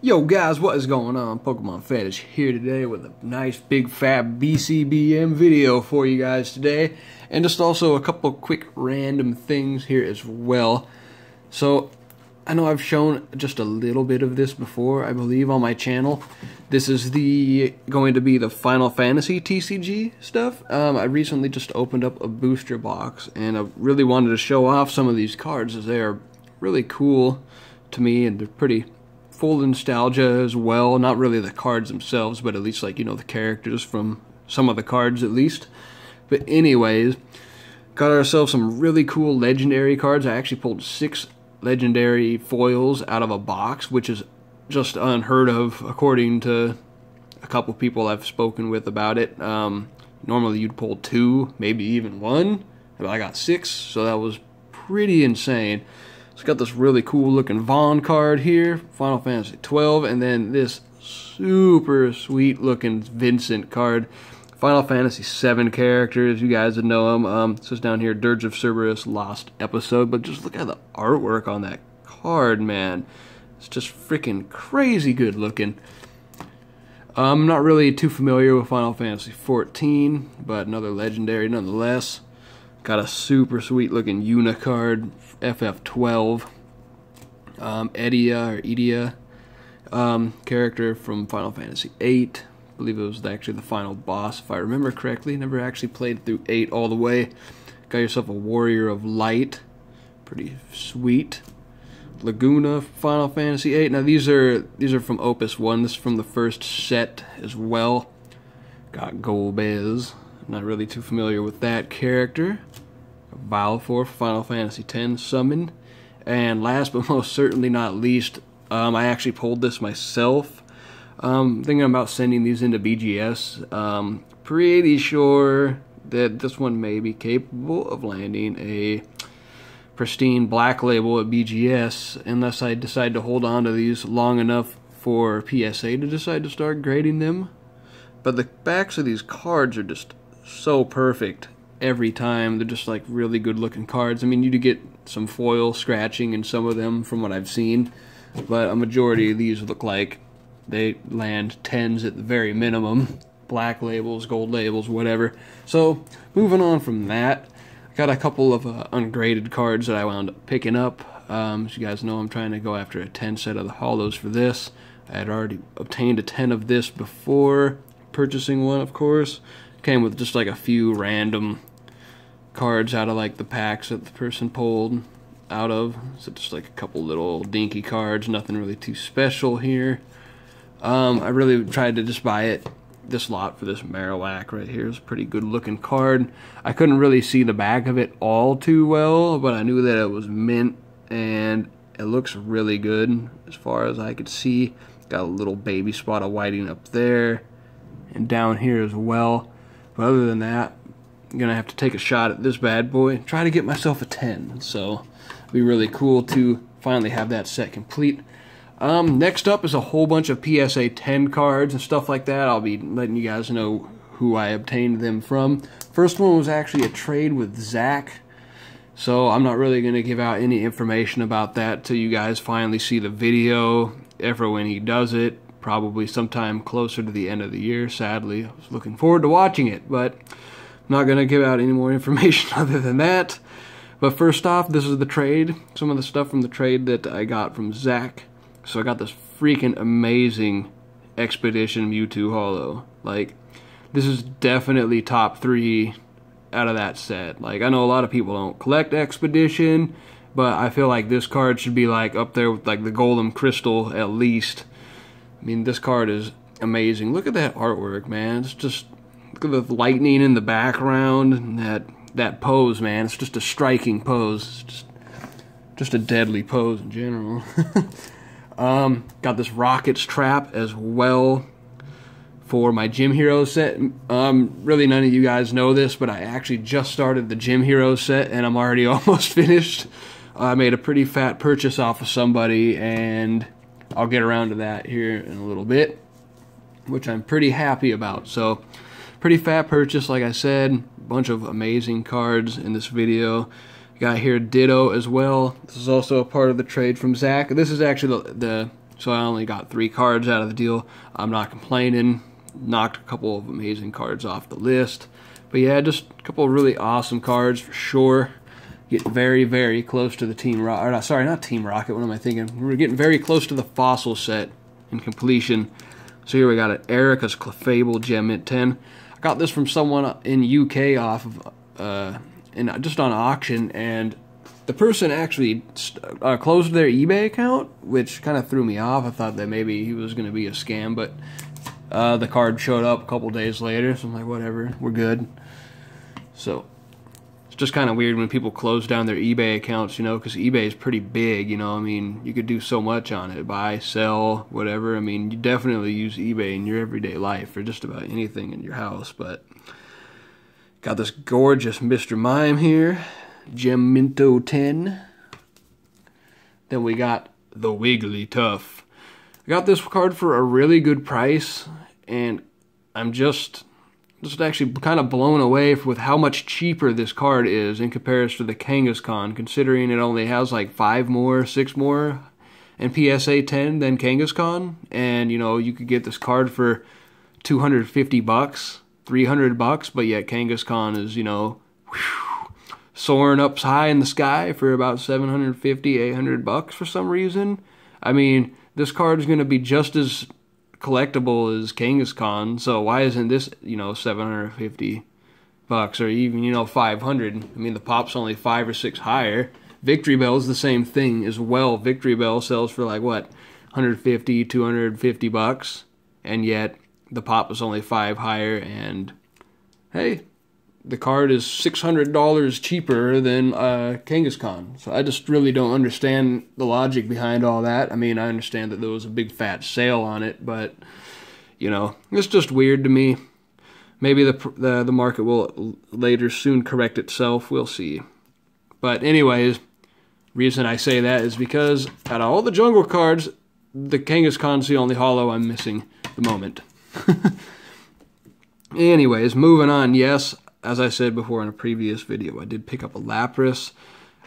Yo guys, what is going on? Pokemon Fetish here today with a nice big fat BCBM video for you guys today, and just also a couple quick random things here as well. So I know I've shown just a little bit of this before, I believe, on my channel. This is going to be the Final Fantasy TCG stuff. I recently just opened up a booster box, and I really wanted to show off some of these cards as they are really cool to me, and they're pretty full of nostalgia as well. Not really the cards themselves, but at least, like, you know, the characters from some of the cards at least. But anyways, got ourselves some really cool legendary cards. I actually pulled 6 legendary foils out of a box, which is just unheard of according to a couple people I've spoken with about it. Normally you'd pull 2, maybe even 1, but I got 6, so that was pretty insane. So got this really cool looking Vaughn card here, Final Fantasy 12, and then this super sweet looking Vincent card, Final Fantasy 7 characters. You guys would know them. It says down here, Dirge of Cerberus Lost Episode, but just look at the artwork on that card, man. It's just freaking crazy good looking. I'm not really too familiar with Final Fantasy 14, but another legendary nonetheless. Got a super sweet looking Unicard, FF12, Edia character from Final Fantasy 8. I believe it was actually the final boss, if I remember correctly. Never actually played through 8 all the way. Got yourself a Warrior of Light, pretty sweet. Laguna, Final Fantasy 8. Now these are from Opus 1. This is from the first set as well. Got Golbez. Not really too familiar with that character. Balfour, Final Fantasy X Summon. And last but most certainly not least, I actually pulled this myself. Thinking about sending these into BGS. Pretty sure that this one may be capable of landing a pristine black label at BGS, unless I decide to hold on to these long enough for PSA to decide to start grading them. But the backs of these cards are just so perfect every time. They're just like really good looking cards. I mean, you do get some foil scratching in some of them from what I've seen, but a majority of these look like they land 10s at the very minimum. Black labels, gold labels, whatever. So moving on from that, I got a couple of ungraded cards that I wound up picking up. As you guys know, I'm trying to go after a 10 set of the holos for this. I had already obtained a 10 of this before purchasing one, of course. Came with just like a few random cards out of like the packs that the person pulled out of. So just like a couple little dinky cards, nothing really too special here. I really tried to just buy this lot for this Marowak right here. It's a pretty good looking card. I couldn't really see the back of it all too well, but I knew that it was mint and it looks really good as far as I could see. Got a little baby spot of whiting up there and down here as well. But other than that, I'm going to have to take a shot at this bad boy and try to get myself a 10. So it'll be really cool to finally have that set complete. Next up is a whole bunch of PSA 10 cards and stuff like that. I'll be letting you guys know who I obtained them from. First one was actually a trade with Zach. So I'm not really going to give out any information about that till you guys finally see the video. Ever when he does it. Probably sometime closer to the end of the year, sadly. I was looking forward to watching it, but I'm not going to give out any more information other than that. But first off, this is the trade. Some of the stuff from the trade that I got from Zach. So I got this freaking amazing Expedition Mewtwo holo. Like, this is definitely top 3 out of that set. Like, I know a lot of people don't collect Expedition, but I feel like this card should be like up there with like the Golden Crystal at least. I mean, this card is amazing. Look at that artwork, man. It's just, look at the lightning in the background and that pose, man. It's just a striking pose. It's just a deadly pose in general. Got this Rockets Trap as well for my Gym Hero set. Really none of you guys know this, but I actually just started the Gym Hero set and I'm already almost finished. I made a pretty fat purchase off of somebody, and I'll get around to that here in a little bit, which I'm pretty happy about. So, pretty fat purchase, like I said. Bunch of amazing cards in this video. Got here Ditto as well. This is also a part of the trade from Zach. This is actually the so I only got 3 cards out of the deal. I'm not complaining. Knocked a couple of amazing cards off the list. But yeah, just a couple of really awesome cards for sure. Getting very, very close to the Team Rocket. Sorry, not Team Rocket. What am I thinking? We're getting very close to the Fossil set in completion. So here we got it. Erica's Clefable Gem Mint 10. I got this from someone in UK off of, just on auction, and the person actually closed their eBay account, which kind of threw me off. I thought that maybe he was going to be a scam, but the card showed up a couple days later, so I'm like, whatever, we're good. So it's just kind of weird when people close down their eBay accounts, you know, because eBay is pretty big, you know. I mean, you could do so much on it, buy, sell, whatever. I mean, you definitely use eBay in your everyday life for just about anything in your house. But got this gorgeous Mr. Mime here, GemMinto 10. Then we got the Wigglytuff. I got this card for a really good price, and I'm just actually kind of blown away with how much cheaper this card is in comparison to the Kangaskhan, considering it only has like 5 more, 6 more and PSA 10 than Kangaskhan. And, you know, you could get this card for $250, $300, but yet Kangaskhan is, you know, soaring up high in the sky for about $750, $800 for some reason. I mean, this card is going to be just as collectible as Kangaskhan, so why isn't this, you know, $750 or even, you know, $500? I mean, the pop's only 5 or 6 higher. Victory Bell's the same thing as well. Victory Bell sells for like what, $150, $250, and yet the pop is only 5 higher, and hey, the card is $600 cheaper than Kangaskhan. So I just really don't understand the logic behind all that. I mean, I understand that there was a big fat sale on it, but, you know, it's just weird to me. Maybe the market will later soon correct itself. We'll see. But anyways, reason I say that is because out of all the jungle cards, the Kangaskhan's the only holo I'm missing at the moment. Anyways, moving on. Yes, as I said before in a previous video, I did pick up a Lapras.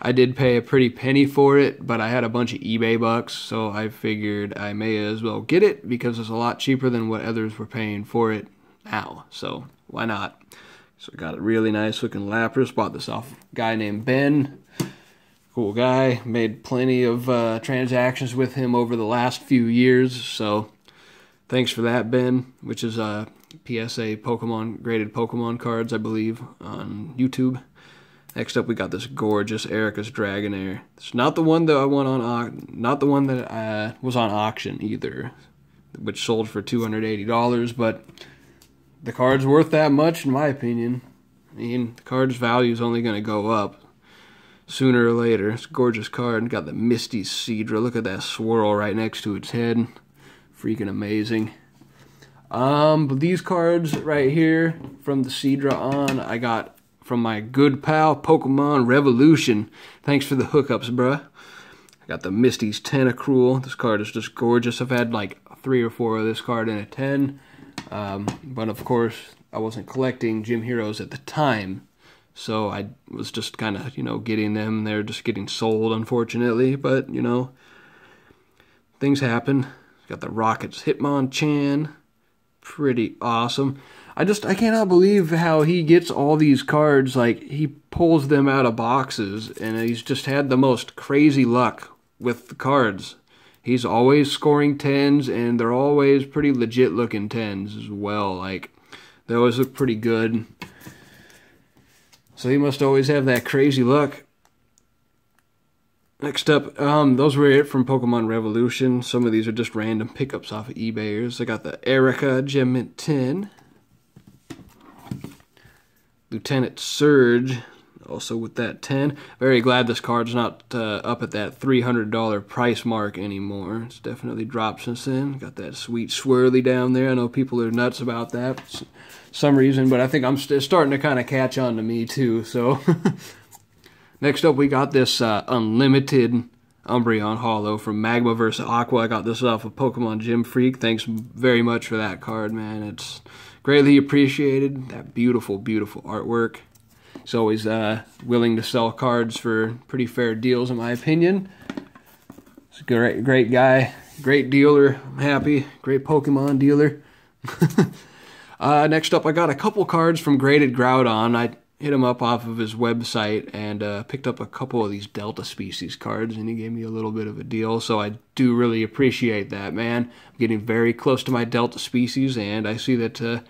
I did pay a pretty penny for it, but I had a bunch of eBay bucks, so I figured I may as well get it because it's a lot cheaper than what others were paying for it now. So why not? So I got a really nice looking Lapras. Bought this off a guy named Ben. Cool guy. Made plenty of transactions with him over the last few years, so thanks for that, Ben, which is PSA Pokemon, graded Pokemon cards, I believe, on YouTube. Next up, we got this gorgeous Erica's Dragonair. It's not the one that I won on, not the one that was on auction either, which sold for $280. But the card's worth that much, in my opinion. I mean, the card's value is only going to go up sooner or later. It's a gorgeous card. Got the Misty Seadra. Look at that swirl right next to its head. Freaking amazing. But these cards right here from the Seadra on, I got from my good pal Pokemon Revolution. Thanks for the hookups, bruh. I got the Misty's Tentacruel. This card is just gorgeous. I've had like 3 or 4 of this card in a 10. But of course, I wasn't collecting Gym Heroes at the time. So I was just kind of, you know, getting them. They're just getting sold, unfortunately. But, you know, things happen. Got the Rockets Hitmonchan. Pretty awesome. I cannot believe how he gets all these cards. Like, he pulls them out of boxes, and he's just had the most crazy luck with the cards. He's always scoring 10s, and they're always pretty legit looking 10s as well. Like, they always look pretty good. So he must always have that crazy luck. Next up, those were it from Pokemon Revolution. Some of these are just random pickups off of eBayers. I got the Erica Gem Mint 10. Lieutenant Surge, also with that 10. Very glad this card's not up at that $300 price mark anymore. It's definitely dropped since then. Got that sweet swirly down there. I know people are nuts about that for some reason, but I think I'm starting to kind of catch on to me too, so... Next up, we got this Unlimited Umbreon Holo from Magma vs. Aqua. I got this off of Pokemon Gym Freak. Thanks very much for that card, man. It's greatly appreciated. That beautiful, beautiful artwork. He's always willing to sell cards for pretty fair deals, in my opinion. He's a great guy. Great dealer. I'm happy. Great Pokemon dealer. Next up, I got a couple cards from Graded Groudon. I hit him up off of his website and picked up a couple of these Delta Species cards, and he gave me a little bit of a deal, so I do really appreciate that, man. I'm getting very close to my Delta Species, and I see that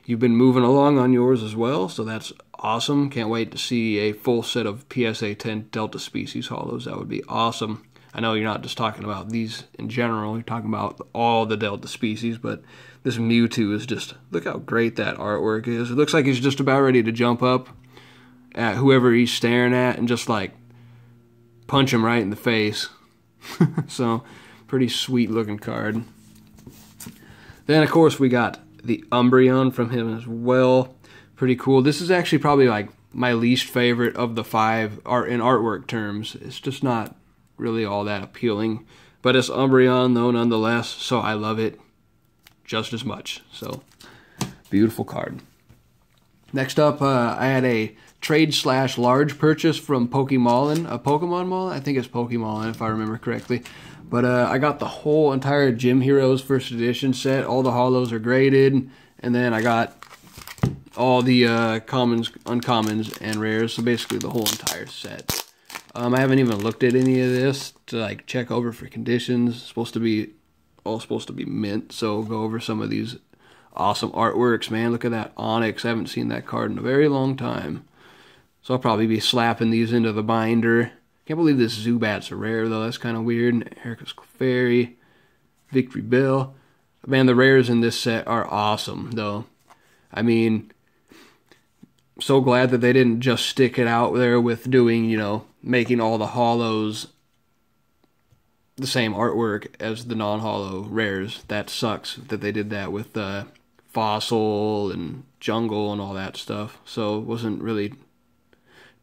you've been moving along on yours as well, so that's awesome. Can't wait to see a full set of PSA 10 Delta Species holos. That would be awesome. I know you're not just talking about these in general, you're talking about all the Delta Species, but this Mewtwo is just, look how great that artwork is. It looks like he's just about ready to jump up at whoever he's staring at and just like punch him right in the face. So, pretty sweet looking card. Then of course we got the Umbreon from him as well. Pretty cool. This is actually probably like my least favorite of the 5 art in artwork terms. It's just not really all that appealing. But it's Umbreon though nonetheless, so I love it just as much. So, beautiful card. Next up, I had a trade/large purchase from Pokemon Mall. I think it's Pokemon if I remember correctly. But I got the whole entire Gym Heroes first edition set. All the holos are graded, and then I got all the commons, uncommons, and rares. So basically the whole entire set. I haven't even looked at any of this to like check over for conditions. It's supposed to be mint. So go over some of these awesome artworks, man. Look at that Onyx. I haven't seen that card in a very long time. So I'll probably be slapping these into the binder. Can't believe this Zubat's a rare, though. That's kind of weird. Erica's Fairy, Victory Bell. Man, the rares in this set are awesome, though. I mean, so glad that they didn't just stick it out there with doing, you know, making all the holos the same artwork as the non-holo rares. That sucks that they did that with Fossil and Jungle and all that stuff. So wasn't really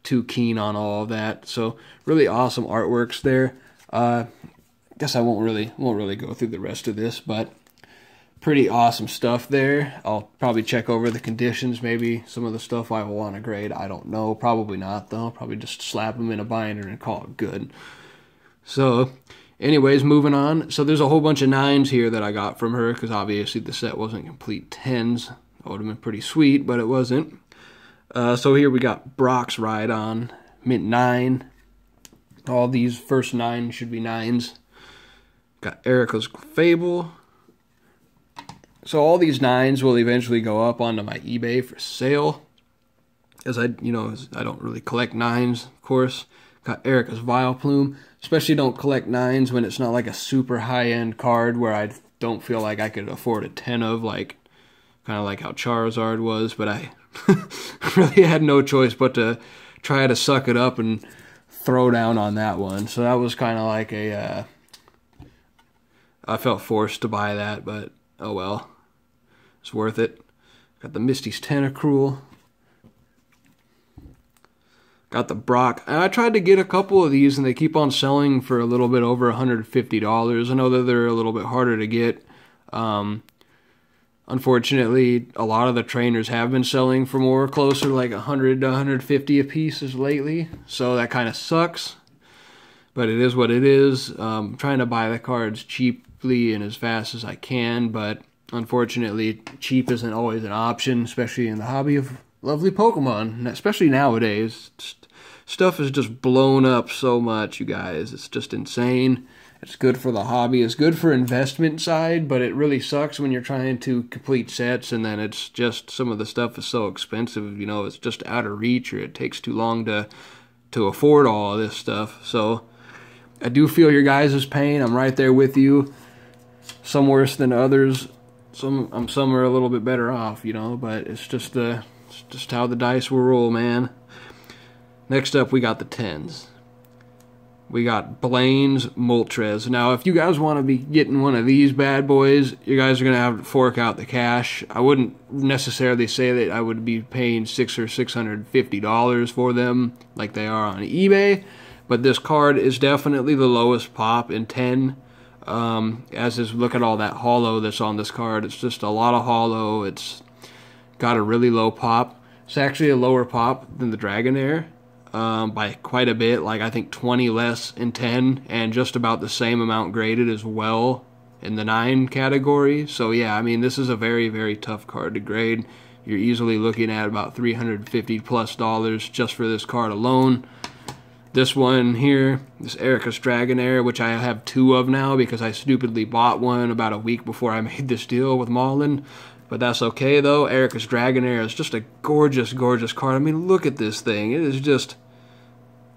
too keen on all of that. So really awesome artworks there. Guess I won't really go through the rest of this, but pretty awesome stuff there. I'll probably check over the conditions. Maybe some of the stuff I will want to grade. I don't know. Probably not though. Probably just slap them in a binder and call it good. So anyways, moving on. So there's a whole bunch of 9s here that I got from her because obviously the set wasn't complete 10s. That would have been pretty sweet, but it wasn't. So here we got Brock's Rhydon, mint 9. All these first 9 should be 9s. Got Erica's Fable. So all these 9s will eventually go up onto my eBay for sale. As I don't really collect 9s, of course. Got Erica's Vileplume. Especially don't collect 9s when it's not like a super high-end card where I don't feel like I could afford a 10 of, like kind of like how Charizard was, but I really had no choice but to try to suck it up and throw down on that one. So that was kind of like a, I felt forced to buy that, but oh well. It's worth it. Got the Misty's Tentacruel. Got the Brock. I tried to get a couple of these, and they keep on selling for a little bit over $150. I know that they're a little bit harder to get. Unfortunately, a lot of the trainers have been selling for more, closer to like 100 to 150 a piece lately. So that kind of sucks. But it is what it is. I'm trying to buy the cards cheaply and as fast as I can, but unfortunately, cheap isn't always an option, especially in the hobby of lovely Pokemon, especially nowadays. Stuff is just blown up so much, you guys. It's just insane. It's good for the hobby. It's good for investment side, but it really sucks when you're trying to complete sets and then it's just, some of the stuff is so expensive, you know, it's just out of reach or it takes too long to afford all of this stuff. So I do feel your guys' pain. I'm right there with you. Some worse than others. Some are a little bit better off, you know, but it's just how the dice will roll, man. Next up, we got the 10s. We got Blaine's Moltres. Now, if you guys want to be getting one of these bad boys, you guys are going to have to fork out the cash. I wouldn't necessarily say that I would be paying $600 or $650 for them like they are on eBay, but this card is definitely the lowest pop in 10. As is, look at all that holo that's on this card. It's just a lot of holo. It's got a really low pop. It's actually a lower pop than the Dragonair. By quite a bit, like I think 20 less in 10, and just about the same amount graded as well in the 9 category. So yeah, I mean, this is a very, very tough card to grade. You're easily looking at about $350+ just for this card alone. This one here, this Erika's Dragonair, which I have 2 of now because I stupidly bought one about a week before I made this deal with Marlin. But that's okay though. Erika's Dragonair is just a gorgeous, gorgeous card. I mean, look at this thing. It is just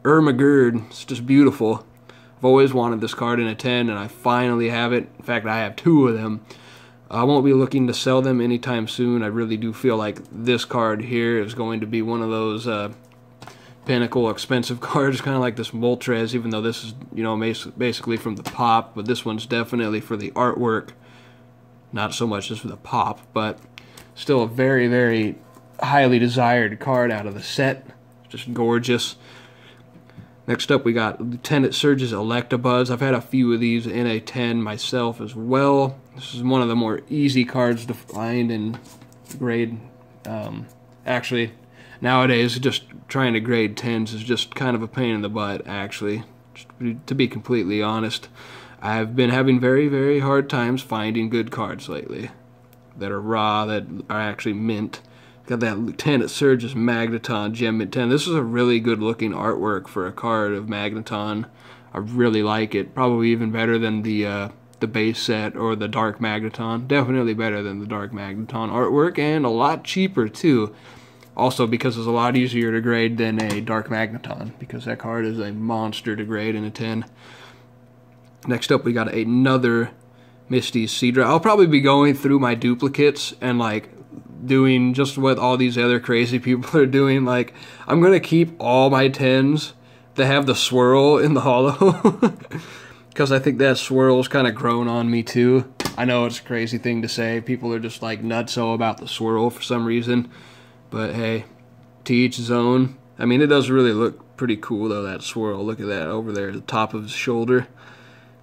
Ermagerd. It's just beautiful. I've always wanted this card in a 10, and I finally have it. In fact, I have 2 of them. I won't be looking to sell them anytime soon. I really do feel like this card here is going to be one of those pinnacle expensive cards, kind of like this Moltres, even though this is, you know, basically from the pop, but this one's definitely for the artwork. Not so much just for the pop, but still a very, very highly desired card out of the set. Just gorgeous. Next up, we got Lieutenant Surge's Electabuzz. I've had a few of these in a 10 myself as well. This is one of the more easy cards to find and grade. Actually, nowadays, just trying to grade 10s is just kind of a pain in the butt, actually. Just to be completely honest, I've been having very, very hard times finding good cards lately that are raw, that are actually mint. Got that Lieutenant Surge's Magneton Gem 10. This is a really good looking artwork for a card of Magneton. I really like it. Probably even better than the base set or the Dark Magneton. Definitely better than the Dark Magneton artwork, and a lot cheaper too. Also because it's a lot easier to grade than a Dark Magneton, because that card is a monster to grade in a 10. Next up, we got another Misty's Seadra. I'll probably be going through my duplicates and like doing just what all these other crazy people are doing. Like, I'm gonna keep all my 10s that have the swirl in the holo because I think that swirl's kind of grown on me too. I know it's a crazy thing to say. People are just like nutso about the swirl for some reason, but hey, to each his own. I mean, it does really look pretty cool though, that swirl. Look at that over there at the top of his shoulder.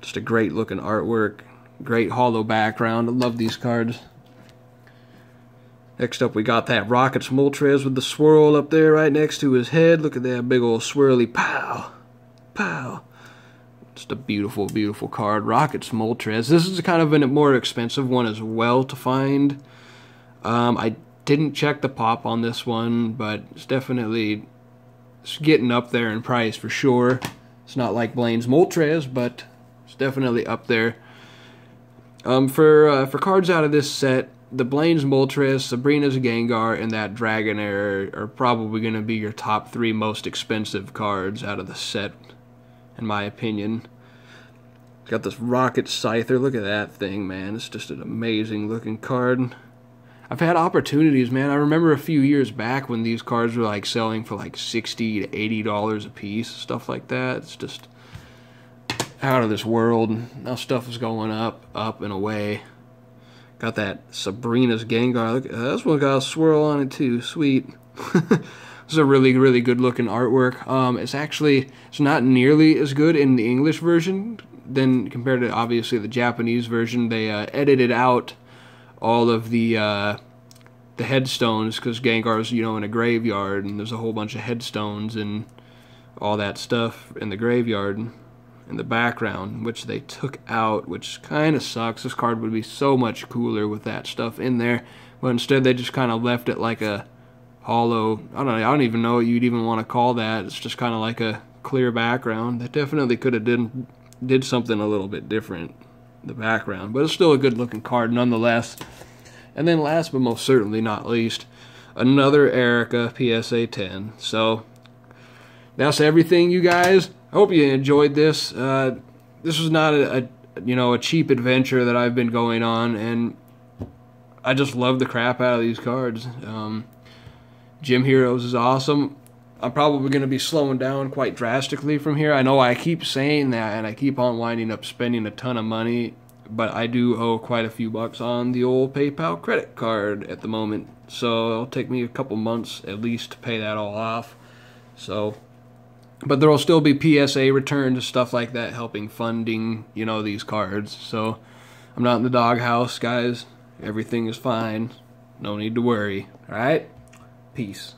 Just a great looking artwork, great holo background. I love these cards. Next up, we got that Rockets Moltres with the swirl up there right next to his head. Look at that big old swirly pow, pow. Just a beautiful, beautiful card. Rockets Moltres. This is kind of a more expensive one as well to find. I didn't check the pop on this one, but it's definitely getting up there in price for sure. It's not like Blaine's Moltres, but it's definitely up there. For cards out of this set, the Blaine's Moltres, Sabrina's Gengar, and that Dragonair are probably going to be your top 3 most expensive cards out of the set, in my opinion. Got this Rocket Scyther. Look at that thing, man. It's just an amazing looking card. I've had opportunities, man. I remember a few years back when these cards were like selling for like $60 to $80 a piece, stuff like that. It's just out of this world. Now stuff is going up and away. Got that Sabrina's Gengar. Look, this one got a swirl on it too. Sweet. This is a really, really good looking artwork. It's not nearly as good in the English version than compared to obviously the Japanese version. They edited out all of the headstones because Gengar's, you know, in a graveyard, and there's a whole bunch of headstones and all that stuff in the graveyard in the background, which they took out, which kind of sucks. This card would be so much cooler with that stuff in there, but instead they just kind of left it like a holo. I don't even know what you'd even want to call that. It's just kind of like a clear background. They definitely could have did something a little bit different in the background, but it's still a good looking card nonetheless. And then last but most certainly not least, another Erika PSA 10. So that's everything, you guys. I hope you enjoyed this. This was not a cheap adventure that I've been going on, and I just love the crap out of these cards. Gym Heroes is awesome. I'm probably going to be slowing down quite drastically from here. I know I keep saying that, and I keep on winding up spending a ton of money, but I do owe quite a few bucks on the old PayPal credit card at the moment. So it'll take me a couple months at least to pay that all off. So, but there will still be PSA returns and stuff like that helping funding, you know, these cards. So I'm not in the doghouse, guys. Everything is fine. No need to worry. All right? Peace.